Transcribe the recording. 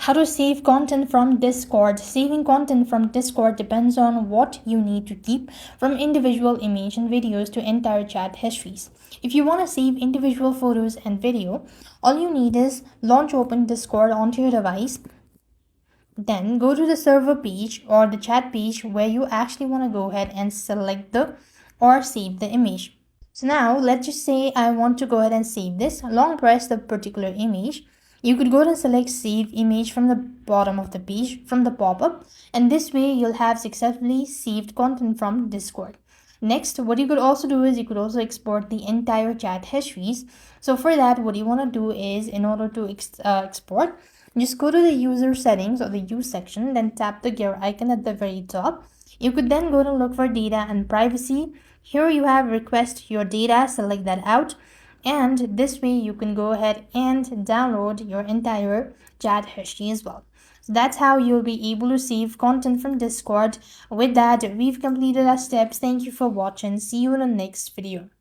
How to save content from Discord. Saving content from Discord depends on what you need to keep, from individual image and videos to entire chat histories. If you want to save individual photos and video, all you need is launch open Discord onto your device. Then go to the server page or the chat page where you actually want to go ahead and select the or save the image. So now let's just say I want to go ahead and save this. Long press the particular image. You could go and select save image from the bottom of the page from the pop-up, and this way you'll have successfully saved content from Discord. Next, what you could also do is you could also export the entire chat histories. So for that, what you want to do is, in order to export, just go to the user settings or the use section, then tap the gear icon at the very top. You could then go to look for data and privacy. Here you have request your data, select that out, and this way you can go ahead and download your entire chat history as well. So that's how you'll be able to save content from Discord. With that, we've completed our steps. Thank you for watching. See you in the next video.